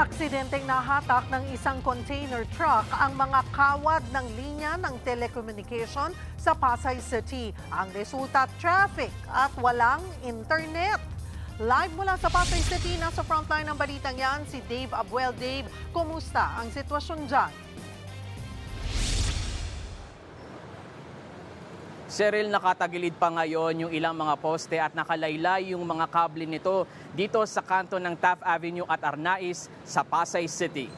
Aksidenteng nahatak ng isang container truck ang mga kawad ng linya ng telecommunication sa Pasay City. Ang resulta, traffic at walang internet. Live mula sa Pasay City, nasa frontline ng balitang yan, si Dave Abuel. Dave, kumusta ang sitwasyon dyan? Cheryl, nakatagilid pa ngayon yung ilang mga poste at nakalaylay yung mga kable nito dito sa kanto ng Taft Avenue at Arnaiz sa Pasay City.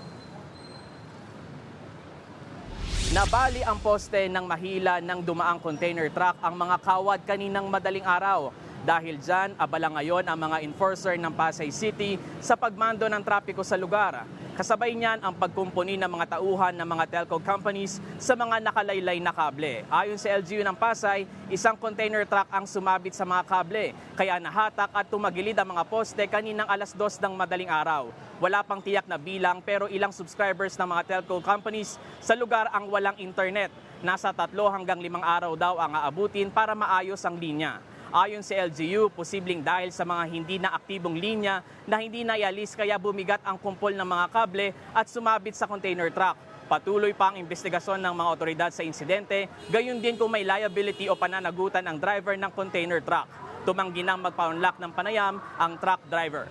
Nabali ang poste ng mahila ng dumaang container truck ang mga kawad kaninang madaling araw. Dahil dyan, abala ngayon ang mga enforcer ng Pasay City sa pagmando ng trapiko sa lugar. Kasabay niyan ang pagkumpuni ng mga tauhan ng mga telco companies sa mga nakalaylay na kable. Ayon sa LGU ng Pasay, isang container truck ang sumabit sa mga kable, kaya nahatak at tumagilid ang mga poste kaninang alas 2 ng madaling araw. Wala pang tiyak na bilang pero ilang subscribers ng mga telco companies sa lugar ang walang internet. Nasa 3 hanggang 5 araw daw ang aabutin para maayos ang linya. Ayon sa LGU, posibleng dahil sa mga hindi na aktibong linya na hindi naialis kaya bumigat ang kumpol ng mga kable at sumabit sa container truck. Patuloy pa ang investigasyon ng mga otoridad sa insidente, gayon din kung may liability o pananagutan ang driver ng container truck. Tumanggi nang magpa-unlock ng panayam ang truck driver.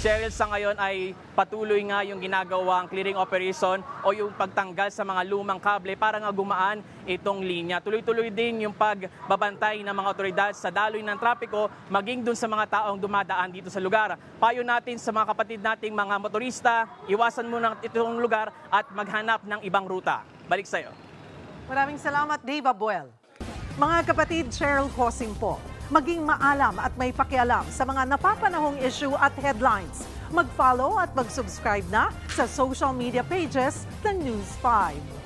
Cheryl, sa ngayon ay patuloy nga yung ginagawang clearing operation o yung pagtanggal sa mga lumang kable para nga gumaan itong linya. Tuloy-tuloy din yung pagbabantay ng mga otoridad sa daloy ng trapiko maging dun sa mga taong dumadaan dito sa lugar. Payo natin sa mga kapatid nating mga motorista, iwasan muna itong lugar at maghanap ng ibang ruta. Balik sa'yo. Maraming salamat, Dave Abuel. Mga kapatid, Cheryl Cosing po. Maging maalam at may pakialam sa mga napapanahong issue at headlines. Mag-follow at mag-subscribe na sa social media pages ng News 5.